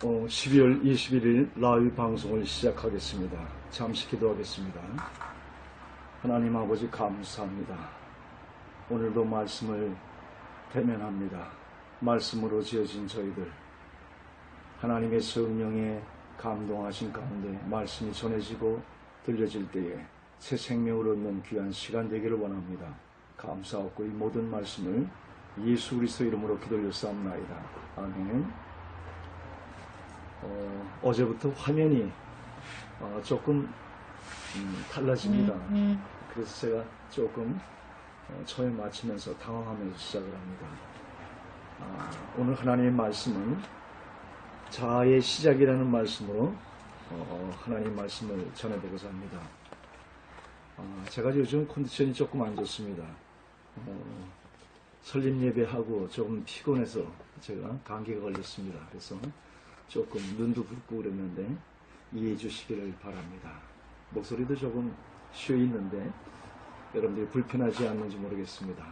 12월 21일 라이브 방송을 시작하겠습니다. 잠시 기도하겠습니다. 하나님 아버지 감사합니다. 오늘도 말씀을 대면합니다. 말씀으로 지어진 저희들 하나님의 성령에 감동하신 가운데 말씀이 전해지고 들려질 때에 새 생명을 얻는 귀한 시간 되기를 원합니다. 감사하고 이 모든 말씀을 예수 그리스도 이름으로 기도드렸사옵나이다. 아멘. 어제부터 화면이 조금 달라집니다. 그래서 제가 조금 처음에 마치면서 당황하면서 시작을 합니다. 오늘 하나님의 말씀은 자아의 시작이라는 말씀으로 하나님의 말씀을 전해보고자 합니다. 제가 요즘 컨디션이 조금 안 좋습니다. 설립 예배하고 조금 피곤해서 제가 감기가 걸렸습니다. 그래서 조금 눈도 붓고 그랬는데 이해해 주시기를 바랍니다. 목소리도 조금 쉬어 있는데 여러분들이 불편하지 않는지 모르겠습니다.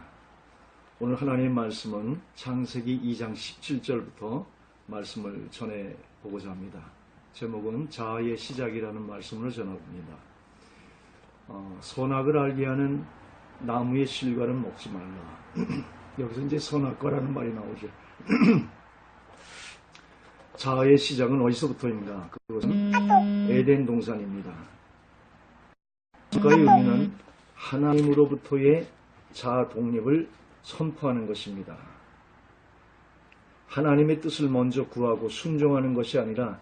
오늘 하나님의 말씀은 창세기 2장 17절부터 말씀을 전해보고자 합니다. 제목은 자아의 시작이라는 말씀으로 전해봅니다. 선악을 알게 하는 나무의 실과는 먹지 말라. 여기서 이제 선악과라는 말이 나오죠. 자아의 시작은 어디서부터인가? 그것은 에덴 동산입니다. 자아의 의미는 하나님으로부터의 자아 독립을 선포하는 것입니다. 하나님의 뜻을 먼저 구하고 순종하는 것이 아니라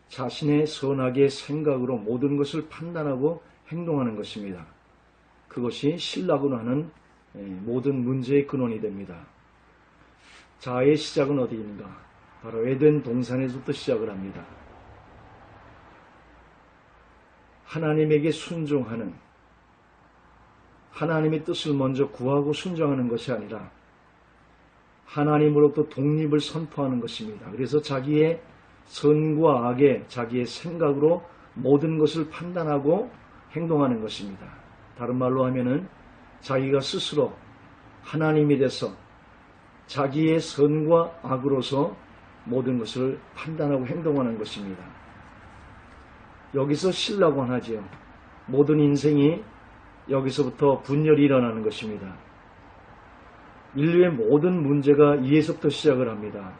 자신의 선악의 생각으로 모든 것을 판단하고 행동하는 것입니다. 그것이 신라고 하는 모든 문제의 근원이 됩니다. 자아의 시작은 어디인가? 바로 에덴 동산에서부터 시작을 합니다. 하나님에게 순종하는, 하나님의 뜻을 먼저 구하고 순종하는 것이 아니라 하나님으로부터 독립을 선포하는 것입니다. 그래서 자기의 선과 악에 자기의 생각으로 모든 것을 판단하고 행동하는 것입니다. 다른 말로 하면은 자기가 스스로 하나님이 돼서 자기의 선과 악으로서 모든 것을 판단하고 행동하는 것입니다. 여기서 신라고 하지요. 모든 인생이 여기서부터 분열이 일어나는 것입니다. 인류의 모든 문제가 이에서부터 시작을 합니다.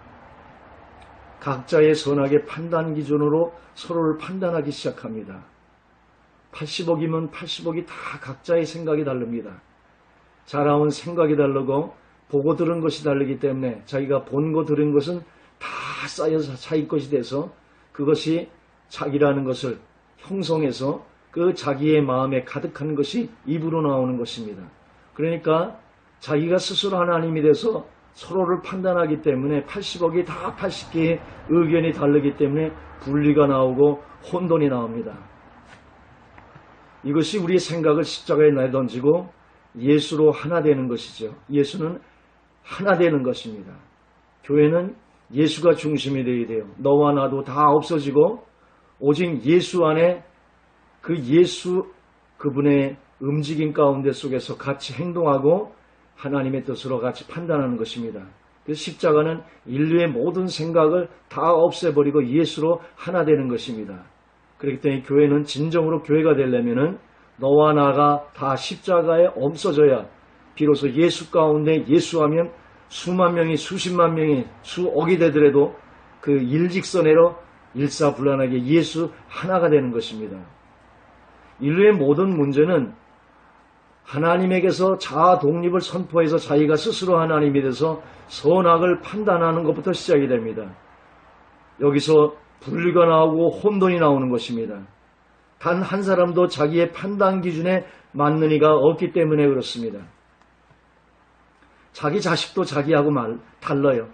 각자의 선악의 판단 기준으로 서로를 판단하기 시작합니다. 80억이면 80억이 다 각자의 생각이 다릅니다. 자라온 생각이 다르고 보고 들은 것이 다르기 때문에 자기가 본 거 들은 것은 다 쌓여서 자기 것이 돼서 그것이 자기라는 것을 형성해서 그 자기의 마음에 가득한 것이 입으로 나오는 것입니다. 그러니까 자기가 스스로 하나님이 돼서 서로를 판단하기 때문에 80억이 다 80개의 의견이 다르기 때문에 분리가 나오고 혼돈이 나옵니다. 이것이 우리의 생각을 십자가에 내던지고 예수로 하나 되는 것이죠. 예수는 하나 되는 것입니다. 교회는 예수가 중심이 되어야 돼요. 너와 나도 다 없어지고 오직 예수 안에 그 예수 그분의 움직임 가운데 속에서 같이 행동하고 하나님의 뜻으로 같이 판단하는 것입니다. 그래서 십자가는 인류의 모든 생각을 다 없애버리고 예수로 하나 되는 것입니다. 그렇기 때문에 교회는 진정으로 교회가 되려면은 너와 나가 다 십자가에 없어져야 비로소 예수 가운데 예수하면 수만 명이 수십만 명이 수억이 되더라도 그 일직선으로 일사불란하게 예수 하나가 되는 것입니다. 인류의 모든 문제는 하나님에게서 자아 독립을 선포해서 자기가 스스로 하나님이 돼서 선악을 판단하는 것부터 시작이 됩니다. 여기서 분리가 나오고 혼돈이 나오는 것입니다. 단 한 사람도 자기의 판단 기준에 맞는 이가 없기 때문에 그렇습니다. 자기 자식도 자기하고 달라요.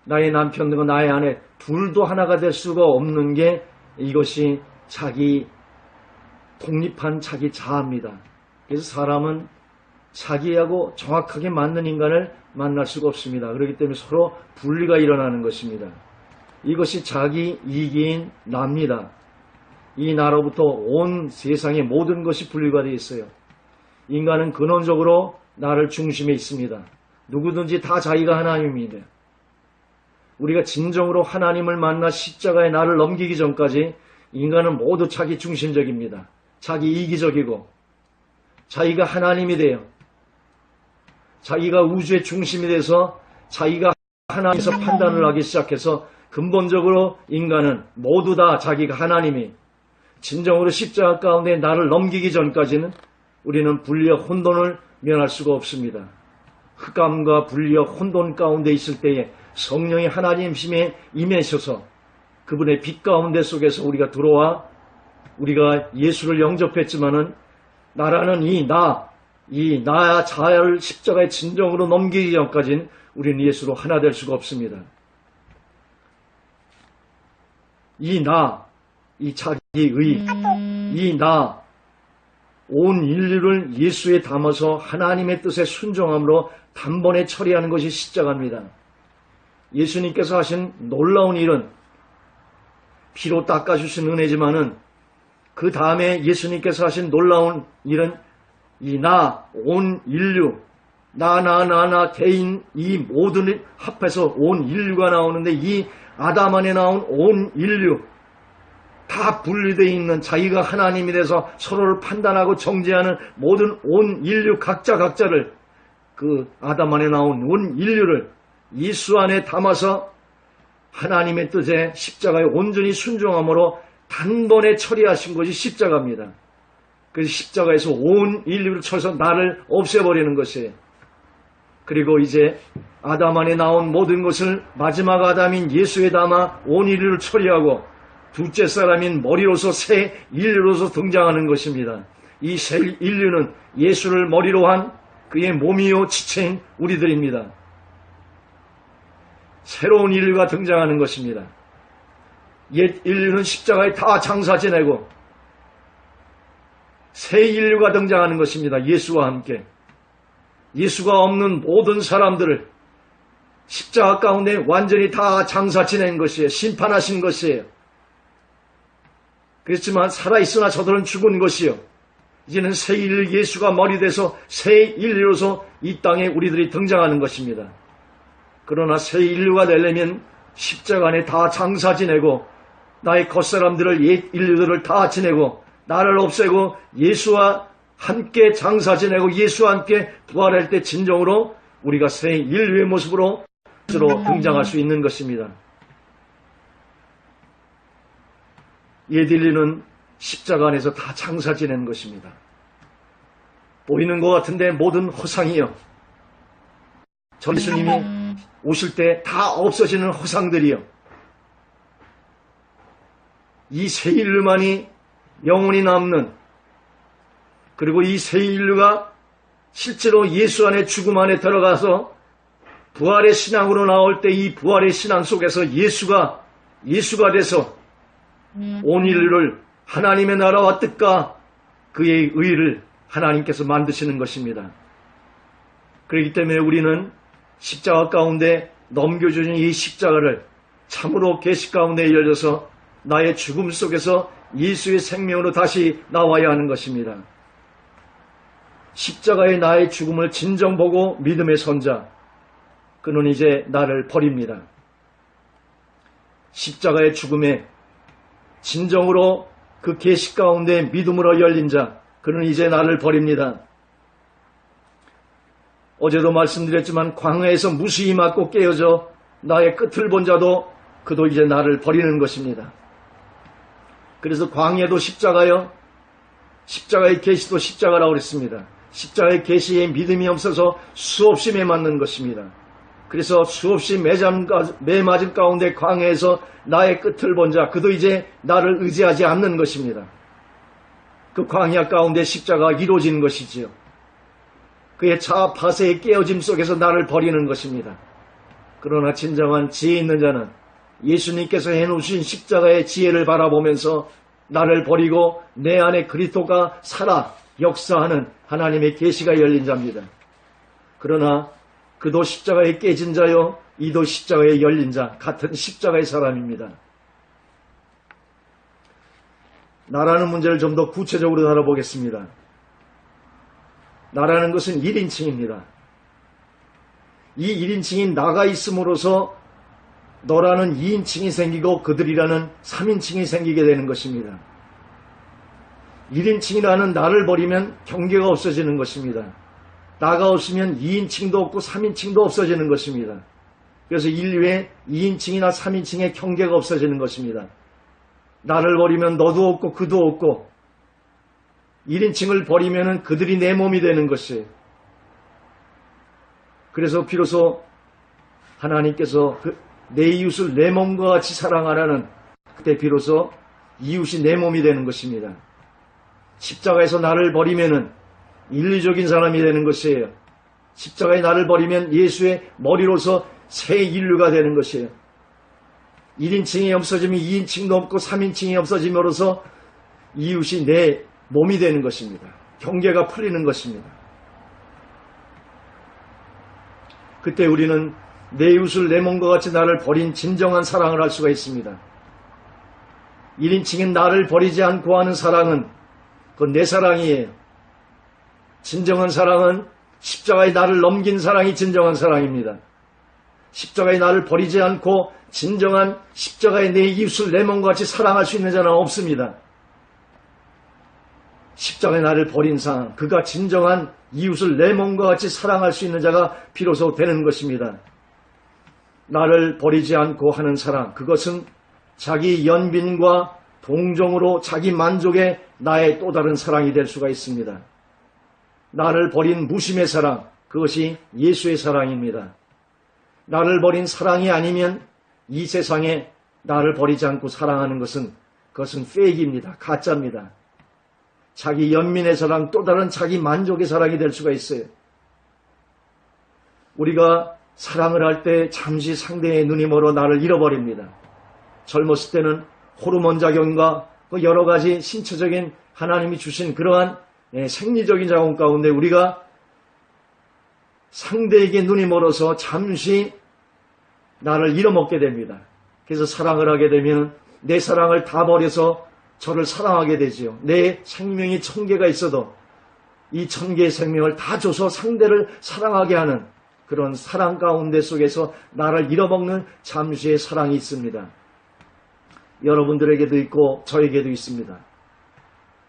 나의 남편과 나의 아내 둘도 하나가 될 수가 없는 게 이것이 자기 독립한 자기 자아입니다. 그래서 사람은 자기하고 정확하게 맞는 인간을 만날 수가 없습니다. 그렇기 때문에 서로 분리가 일어나는 것입니다. 이것이 자기 이기인 나입니다. 이 나로부터 온 세상의 모든 것이 분리가 되어 있어요. 인간은 근원적으로 나를 중심에 있습니다. 누구든지 다 자기가 하나님입니다. 우리가 진정으로 하나님을 만나 십자가에 나를 넘기기 전까지 인간은 모두 자기 중심적입니다. 자기 이기적이고 자기가 하나님이 돼요. 자기가 우주의 중심이 돼서 자기가 하나님에서 판단을 하기 시작해서 근본적으로 인간은 모두 다 자기가 하나님이 진정으로 십자가 가운데 나를 넘기기 전까지는 우리는 분리와 혼돈을 면할 수가 없습니다. 흑암과 분리와 혼돈 가운데 있을 때에 성령이 하나님 힘에 임하셔서 그분의 빛 가운데 속에서 우리가 들어와 우리가 예수를 영접했지만은 나라는 이 나 자아를 십자가에 진정으로 넘기기 전까지는 우리는 예수로 하나 될 수가 없습니다. 이 자기의, 온 인류를 예수에 담아서 하나님의 뜻에 순종함으로 단번에 처리하는 것이 십자가입니다. 예수님께서 하신 놀라운 일은 피로 닦아주신 은혜지만은 그 다음에 예수님께서 하신 놀라운 일은 온 인류, 나 개인 이 모든 합해서 온 인류가 나오는데 이 아담 안에 나온 온 인류 다 분리되어 있는 자기가 하나님이 돼서 서로를 판단하고 정죄하는 모든 온 인류 각자를 그 아담 안에 나온 온 인류를 예수 안에 담아서 하나님의 뜻에 십자가에 온전히 순종함으로 단번에 처리하신 것이 십자가입니다. 그래서 십자가에서 온 인류를 쳐서 나를 없애버리는 것이에요. 그리고 이제 아담 안에 나온 모든 것을 마지막 아담인 예수에 담아 온 인류를 처리하고 둘째 사람인 머리로서 새 인류로서 등장하는 것입니다. 이 새 인류는 예수를 머리로 한 그의 몸이요 지체인 우리들입니다. 새로운 인류가 등장하는 것입니다. 옛 인류는 십자가에 다 장사 지내고 새 인류가 등장하는 것입니다. 예수와 함께. 예수가 없는 모든 사람들을 십자가 가운데 완전히 다 장사 지낸 것이에요. 심판하신 것이에요. 그렇지만 살아있으나 저들은 죽은 것이요. 이제는 새 인류 예수가 머리 돼서 새 인류로서 이 땅에 우리들이 등장하는 것입니다. 그러나 새 인류가 되려면 십자가 안에 다 장사 지내고 나의 겉사람들을 옛 인류들을 다 지내고 나를 없애고 예수와 함께 장사 지내고 예수와 함께 부활할 때 진정으로 우리가 새 인류의 모습으로 등장할 수 있는 것입니다. 옛 인류는 십자가 안에서 다 장사 지낸 것입니다. 보이는 것 같은데 모든 허상이요. 전 예수님이 오실 때 다 없어지는 허상들이요. 이 새 인류만이 영원히 남는, 그리고 이 새 인류가 실제로 예수 안에 죽음 안에 들어가서 부활의 신앙으로 나올 때 이 부활의 신앙 속에서 예수가 돼서 온 인류를 하나님의 나라와 뜻과 그의 의를 하나님께서 만드시는 것입니다. 그렇기 때문에 우리는 십자가 가운데 넘겨주신 이 십자가를 참으로 계시 가운데 열려서 나의 죽음 속에서 예수의 생명으로 다시 나와야 하는 것입니다. 십자가의 나의 죽음을 진정 보고 믿음의 선자, 그는 이제 나를 버립니다. 십자가의 죽음에 진정으로 그 계시 가운데 믿음으로 열린 자, 그는 이제 나를 버립니다. 어제도 말씀드렸지만 광야에서 무수히 맞고 깨어져 나의 끝을 본 자도 그도 이제 나를 버리는 것입니다. 그래서 광야도 십자가요, 십자가의 계시도 십자가라고 그랬습니다. 십자가의 계시에 믿음이 없어서 수없이 매맞는 것입니다. 그래서 수없이 매맞은 가운데 광야에서 나의 끝을 본 자, 그도 이제 나를 의지하지 않는 것입니다. 그 광야 가운데 십자가가 이루어지는 것이지요. 그의 차 파세의 깨어짐 속에서 나를 버리는 것입니다. 그러나 진정한 지혜 있는 자는 예수님께서 해놓으신 십자가의 지혜를 바라보면서 나를 버리고 내 안에 그리스도가 살아 역사하는 하나님의 계시가 열린 자입니다. 그러나 그도 십자가에 깨진 자요, 이도 십자가에 열린 자, 같은 십자가의 사람입니다. 나라는 문제를 좀 더 구체적으로 다뤄보겠습니다. 나라는 것은 1인칭입니다. 이 1인칭이 나가 있음으로써 너라는 2인칭이 생기고 그들이라는 3인칭이 생기게 되는 것입니다. 1인칭이라는 나를 버리면 경계가 없어지는 것입니다. 나가 없으면 2인칭도 없고 3인칭도 없어지는 것입니다. 그래서 인류의 2인칭이나 3인칭의 경계가 없어지는 것입니다. 나를 버리면 너도 없고 그도 없고 1인칭을 버리면 그들이 내 몸이 되는 것이에요. 그래서 비로소 하나님께서 내 이웃을 내 몸과 같이 사랑하라는 그때 비로소 이웃이 내 몸이 되는 것입니다. 십자가에서 나를 버리면은 인류적인 사람이 되는 것이에요. 십자가에 나를 버리면 예수의 머리로서 새 인류가 되는 것이에요. 1인칭이 없어지면 2인칭도 없고 3인칭이 없어짐으로써 이웃이 내 몸이 되는 것입니다. 경계가 풀리는 것입니다. 그때 우리는 내 이웃을 내 몸과 같이 나를 버린 진정한 사랑을 할 수가 있습니다. 1인칭인 나를 버리지 않고 하는 사랑은 그건 내 사랑이에요. 진정한 사랑은 십자가에 나를 넘긴 사랑이 진정한 사랑입니다. 십자가에 나를 버리지 않고 진정한 십자가에 내 이웃을 내 몸과 같이 사랑할 수 있는 자는 없습니다. 십자가에 나를 버린 사람, 그가 진정한 이웃을 내 몸과 같이 사랑할 수 있는 자가 비로소 되는 것입니다. 나를 버리지 않고 하는 사랑, 그것은 자기 연민과 동정으로 자기 만족에 나의 또 다른 사랑이 될 수가 있습니다. 나를 버린 무심의 사랑, 그것이 예수의 사랑입니다. 나를 버린 사랑이 아니면 이 세상에 나를 버리지 않고 사랑하는 것은 그것은 페이크입니다. 가짜입니다. 자기 연민의 사랑, 또 다른 자기 만족의 사랑이 될 수가 있어요. 우리가 사랑을 할 때 잠시 상대의 눈이 멀어 나를 잃어버립니다. 젊었을 때는 호르몬 작용과 여러 가지 신체적인 하나님이 주신 그러한 생리적인 작용 가운데 우리가 상대에게 눈이 멀어서 잠시 나를 잃어먹게 됩니다. 그래서 사랑을 하게 되면 내 사랑을 다 버려서 저를 사랑하게 되지요. 내 생명이 1000개가 있어도 이 1000개의 생명을 다 줘서 상대를 사랑하게 하는 그런 사랑 가운데 속에서 나를 잃어먹는 잠시의 사랑이 있습니다. 여러분들에게도 있고 저에게도 있습니다.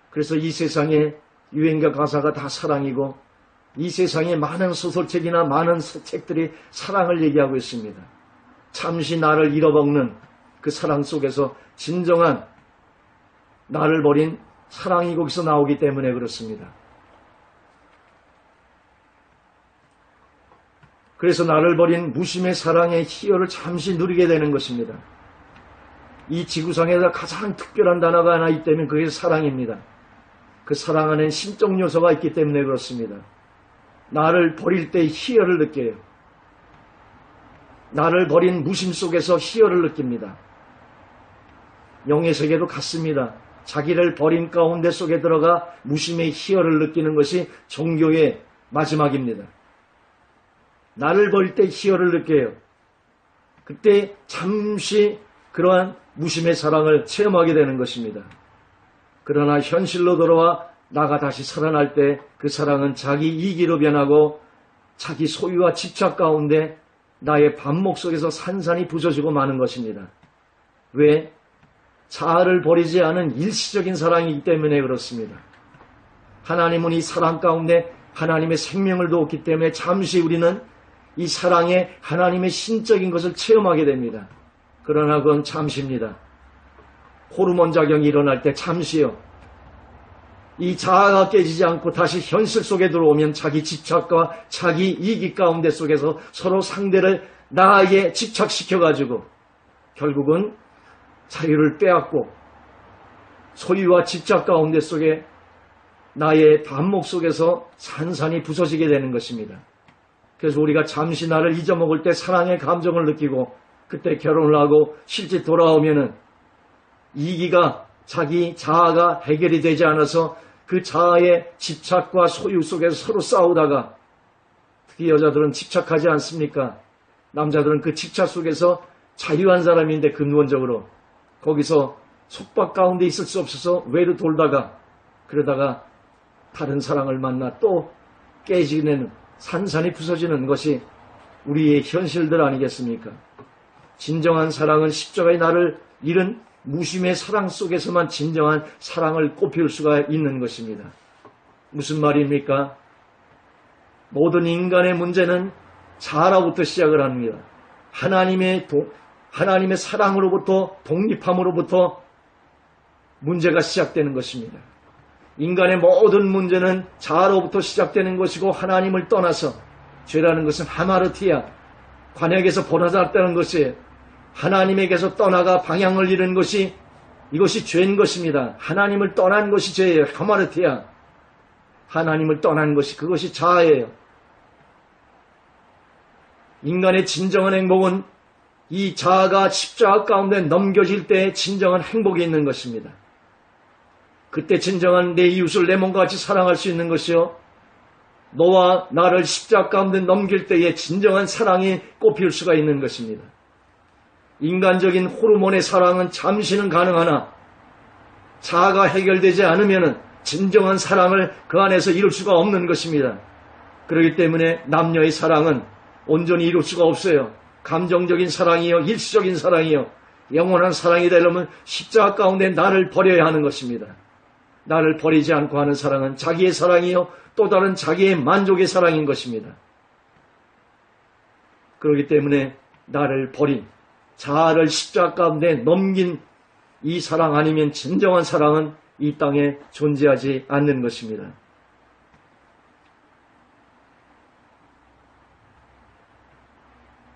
그래서 이 세상에 유행가 가사가 다 사랑이고 이 세상에 많은 소설책이나 많은 책들이 사랑을 얘기하고 있습니다. 잠시 나를 잃어먹는 그 사랑 속에서 진정한 나를 버린 사랑이 거기서 나오기 때문에 그렇습니다. 그래서 나를 버린 무심의 사랑의 희열을 잠시 누리게 되는 것입니다. 이 지구상에서 가장 특별한 단어가 하나 있다면 그게 사랑입니다. 그 사랑 안에는 신적 요소가 있기 때문에 그렇습니다. 나를 버릴 때 희열을 느껴요. 나를 버린 무심 속에서 희열을 느낍니다. 영의 세계도 같습니다. 자기를 버린 가운데 속에 들어가 무심의 희열을 느끼는 것이 종교의 마지막입니다. 나를 버릴 때 희열을 느껴요. 그때 잠시 그러한 무심의 사랑을 체험하게 되는 것입니다. 그러나 현실로 돌아와 나가 다시 살아날 때 그 사랑은 자기 이기로 변하고 자기 소유와 집착 가운데 나의 반목 속에서 산산이 부서지고 마는 것입니다. 왜? 자아를 버리지 않은 일시적인 사랑이기 때문에 그렇습니다. 하나님은 이 사랑 가운데 하나님의 생명을 두었기 때문에 잠시 우리는 이 사랑에 하나님의 신적인 것을 체험하게 됩니다. 그러나 그건 잠시입니다. 호르몬 작용이 일어날 때 잠시요. 이 자아가 깨지지 않고 다시 현실 속에 들어오면 자기 집착과 자기 이기 가운데 속에서 서로 상대를 나에게 집착시켜가지고 결국은 자유를 빼앗고 소유와 집착 가운데 속에 나의 반목 속에서 산산이 부서지게 되는 것입니다. 그래서 우리가 잠시 나를 잊어먹을 때 사랑의 감정을 느끼고 그때 결혼을 하고 실제 돌아오면은 이기가 자기 자아가 해결이 되지 않아서 그 자아의 집착과 소유 속에서 서로 싸우다가 특히 여자들은 집착하지 않습니까? 남자들은 그 집착 속에서 자유한 사람인데 근원적으로 거기서 속박 가운데 있을 수 없어서 외로 돌다가 그러다가 다른 사랑을 만나 또 깨지는 산산이 부서지는 것이 우리의 현실들 아니겠습니까? 진정한 사랑은 십자가의 나를 잃은 무심의 사랑 속에서만 진정한 사랑을 꽃피울 수가 있는 것입니다. 무슨 말입니까? 모든 인간의 문제는 자아로부터 시작을 합니다. 하나님의 사랑으로부터, 독립함으로부터 문제가 시작되는 것입니다. 인간의 모든 문제는 자아로부터 시작되는 것이고, 하나님을 떠나서 죄라는 것은 하마르티아, 관역에서 벗어났다는 것이에요. 하나님에게서 떠나가 방향을 잃은 것이, 이것이 죄인 것입니다. 하나님을 떠난 것이 죄예요. 하마르티아, 하나님을 떠난 것이, 그것이 자아예요. 인간의 진정한 행복은 이 자아가 십자가 가운데 넘겨질 때 진정한 행복이 있는 것입니다. 그때 진정한 내 이웃을 내 몸과 같이 사랑할 수 있는 것이요, 너와 나를 십자가 가운데 넘길 때에 진정한 사랑이 꽃피울 수가 있는 것입니다. 인간적인 호르몬의 사랑은 잠시는 가능하나 자아가 해결되지 않으면 진정한 사랑을 그 안에서 이룰 수가 없는 것입니다. 그렇기 때문에 남녀의 사랑은 온전히 이룰 수가 없어요. 감정적인 사랑이요, 일시적인 사랑이요, 영원한 사랑이 되려면 십자가 가운데 나를 버려야 하는 것입니다. 나를 버리지 않고 하는 사랑은 자기의 사랑이요, 또 다른 자기의 만족의 사랑인 것입니다. 그렇기 때문에 나를 버린, 자아를 십자가 가운데 넘긴 이 사랑 아니면 진정한 사랑은 이 땅에 존재하지 않는 것입니다.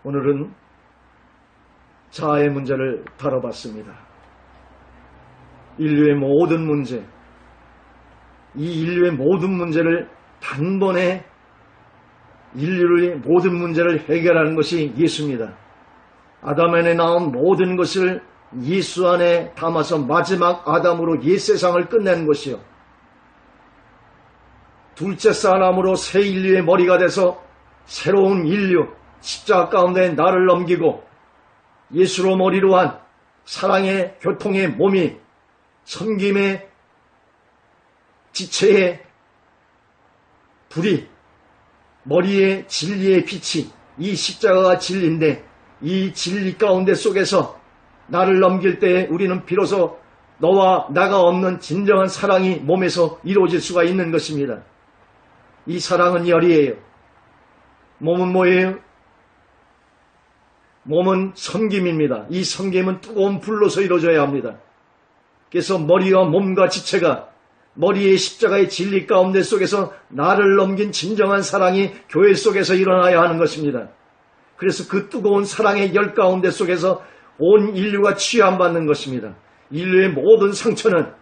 오늘은 자아의 문제를 다뤄봤습니다. 인류의 모든 문제, 이 인류의 모든 문제를 단번에 인류의 모든 문제를 해결하는 것이 예수입니다. 아담 안에 나온 모든 것을 예수 안에 담아서 마지막 아담으로 옛 세상을 끝내는 것이요, 둘째 사람으로 새 인류의 머리가 돼서 새로운 인류, 십자가 가운데 나를 넘기고 예수로 머리로 한 사랑의 교통의 몸이, 섬김의 지체의 불이, 머리의 진리의 빛이, 이 십자가가 진리인데 이 진리 가운데 속에서 나를 넘길 때 우리는 비로소 너와 나가 없는 진정한 사랑이 몸에서 이루어질 수가 있는 것입니다. 이 사랑은 열이에요. 몸은 뭐예요? 몸은 섬김입니다. 이 섬김은 뜨거운 불로서 이루어져야 합니다. 그래서 머리와 몸과 지체가 머리의 십자가의 진리 가운데 속에서 나를 넘긴 진정한 사랑이 교회 속에서 일어나야 하는 것입니다. 그래서 그 뜨거운 사랑의 열 가운데 속에서 온 인류가 치유받는 것입니다. 인류의 모든 상처는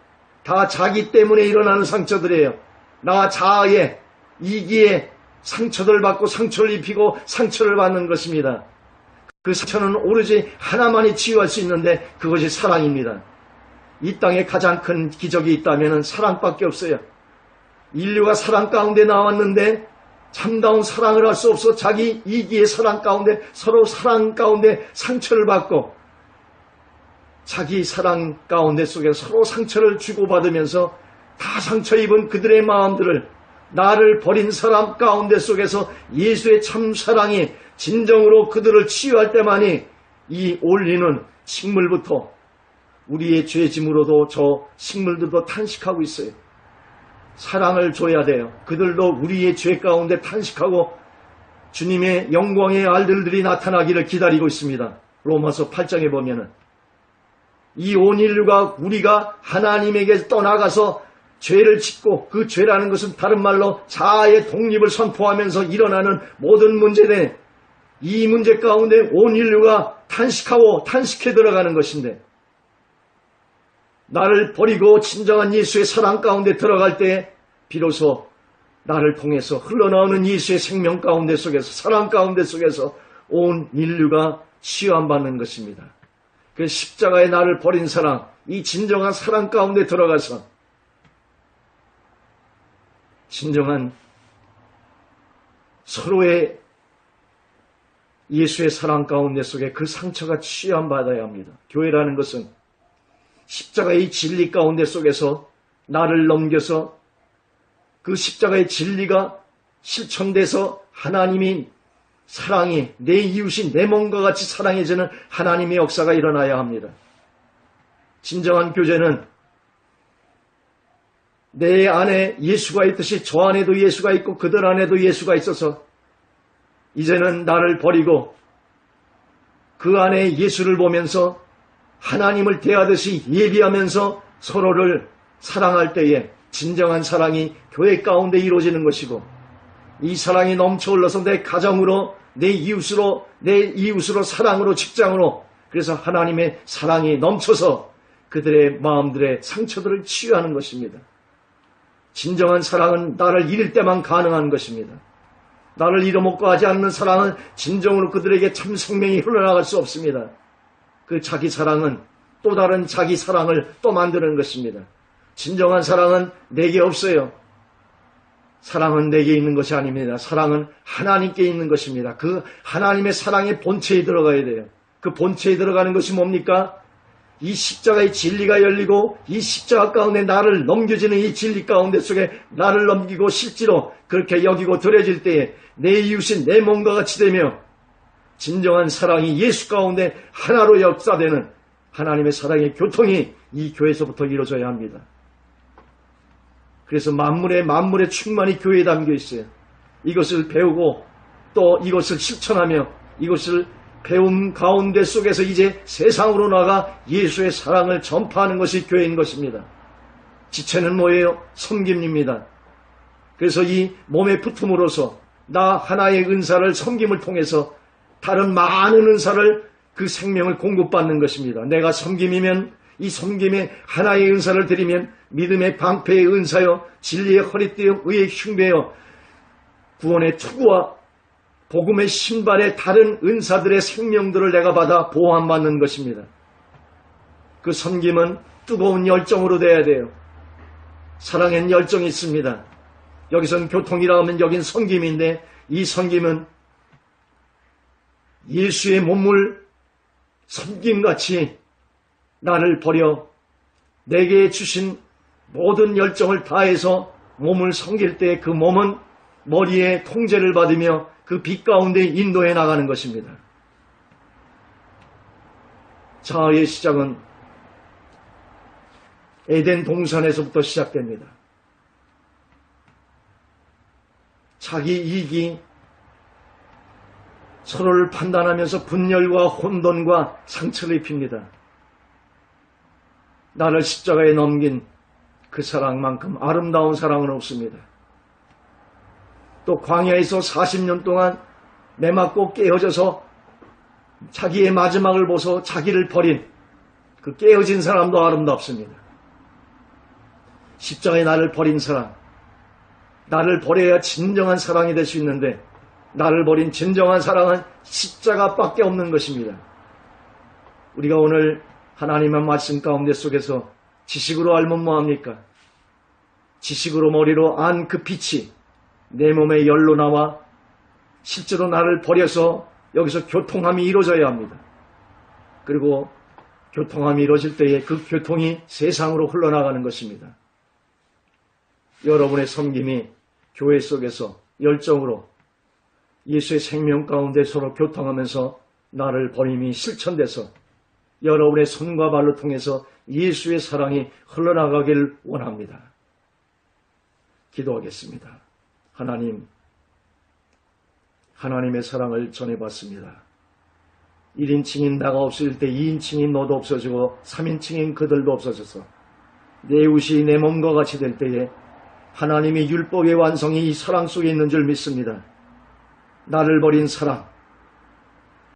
다 자기 때문에 일어나는 상처들이에요. 나 자아의 이기에 상처를 받고 상처를 입히고 상처를 받는 것입니다. 그 상처는 오로지 하나만이 치유할 수 있는데 그것이 사랑입니다. 이 땅에 가장 큰 기적이 있다면 사랑밖에 없어요. 인류가 사랑 가운데 나왔는데 참다운 사랑을 할 수 없어 자기 이기의 사랑 가운데 서로 사랑 가운데 상처를 받고 자기 사랑 가운데 속에서 서로 상처를 주고받으면서 다 상처 입은 그들의 마음들을 나를 버린 사람 가운데 속에서 예수의 참 사랑이 진정으로 그들을 치유할 때만이 이 올리는 식물부터 우리의 죄짐으로도 저 식물들도 탄식하고 있어요. 사랑을 줘야 돼요. 그들도 우리의 죄 가운데 탄식하고 주님의 영광의 알들들이 나타나기를 기다리고 있습니다. 로마서 8장에 보면은 이 온 인류가 우리가 하나님에게 떠나가서 죄를 짓고 그 죄라는 것은 다른 말로 자아의 독립을 선포하면서 일어나는 모든 문제네. 이 문제 가운데 온 인류가 탄식하고 탄식해 들어가는 것인데 나를 버리고 진정한 예수의 사랑 가운데 들어갈 때 비로소 나를 통해서 흘러나오는 예수의 생명 가운데 속에서 사랑 가운데 속에서 온 인류가 치유받는 것입니다. 그 십자가에 나를 버린 사랑, 이 진정한 사랑 가운데 들어가서 진정한 서로의 예수의 사랑 가운데 속에 그 상처가 치유받아야 합니다. 교회라는 것은 십자가의 진리 가운데 속에서 나를 넘겨서 그 십자가의 진리가 실천돼서 하나님이 사랑이 내 이웃이 내 몸과 같이 사랑해지는 하나님의 역사가 일어나야 합니다. 진정한 교제는 내 안에 예수가 있듯이 저 안에도 예수가 있고 그들 안에도 예수가 있어서 이제는 나를 버리고 그 안에 예수를 보면서 하나님을 대하듯이 예비하면서 서로를 사랑할 때에 진정한 사랑이 교회 가운데 이루어지는 것이고, 이 사랑이 넘쳐 흘러서 내 가정으로, 내 이웃으로 사랑으로, 직장으로, 그래서 하나님의 사랑이 넘쳐서 그들의 마음들의 상처들을 치유하는 것입니다. 진정한 사랑은 나를 잃을 때만 가능한 것입니다. 나를 잃어먹고 하지 않는 사랑은 진정으로 그들에게 참 생명이 흘러나갈 수 없습니다. 그 자기 사랑은 또 다른 자기 사랑을 또 만드는 것입니다. 진정한 사랑은 내게 없어요. 사랑은 내게 있는 것이 아닙니다. 사랑은 하나님께 있는 것입니다. 그 하나님의 사랑의 본체에 들어가야 돼요. 그 본체에 들어가는 것이 뭡니까? 이 십자가의 진리가 열리고 이 십자가 가운데 나를 넘겨지는 이 진리 가운데 속에 나를 넘기고 실제로 그렇게 여기고 드려질 때에 내 이웃이 내 몸과 같이 되며 진정한 사랑이 예수 가운데 하나로 역사되는 하나님의 사랑의 교통이 이 교회에서부터 이루어져야 합니다. 그래서 만물의 충만이 교회에 담겨 있어요. 이것을 배우고 또 이것을 실천하며 이것을 배움 가운데 속에서 이제 세상으로 나가 예수의 사랑을 전파하는 것이 교회인 것입니다. 지체는 뭐예요? 섬김입니다. 그래서 이 몸에 붙음으로써 나 하나의 은사를 섬김을 통해서 다른 많은 은사를 그 생명을 공급받는 것입니다. 내가 섬김이면 이 섬김에 하나의 은사를 드리면 믿음의 방패의 은사요, 진리의 허리띠요, 의의 흉배요, 구원의 투구와 복음의 신발의 다른 은사들의 생명들을 내가 받아 보호받는 것입니다. 그 섬김은 뜨거운 열정으로 돼야 돼요. 사랑엔 열정이 있습니다. 여기선 교통이라 하면 여긴 섬김인데 이 섬김은 예수의 몸을 섬김같이 나를 버려 내게 주신 모든 열정을 다해서 몸을 섬길 때 그 몸은 머리에 통제를 받으며 그 빛 가운데 인도해 나가는 것입니다. 자아의 시작은 에덴 동산에서부터 시작됩니다. 자기 이익이 서로를 판단하면서 분열과 혼돈과 상처를 입힙니다. 나를 십자가에 넘긴 그 사랑만큼 아름다운 사랑은 없습니다. 또 광야에서 40년 동안 매맞고 깨어져서 자기의 마지막을 보서 자기를 버린 그 깨어진 사람도 아름답습니다. 십자가에 나를 버린 사랑, 나를 버려야 진정한 사랑이 될 수 있는데 나를 버린 진정한 사랑은 십자가밖에 없는 것입니다. 우리가 오늘 하나님의 말씀 가운데 속에서 지식으로 알면 뭐합니까? 지식으로 머리로 안 그 빛이 내 몸의 열로 나와 실제로 나를 버려서 여기서 교통함이 이루어져야 합니다. 그리고 교통함이 이루어질 때에 그 교통이 세상으로 흘러나가는 것입니다. 여러분의 섬김이 교회 속에서 열정으로 예수의 생명 가운데 서로 교통하면서 나를 버림이 실천돼서 여러분의 손과 발로 통해서 예수의 사랑이 흘러나가기를 원합니다. 기도하겠습니다. 하나님, 하나님의 사랑을 전해봤습니다. 1인칭인 나가 없어질 때 2인칭인 너도 없어지고 3인칭인 그들도 없어져서 내 이웃이 내 몸과 같이 될 때에 하나님의 율법의 완성이 이 사랑 속에 있는 줄 믿습니다. 나를 버린 사랑,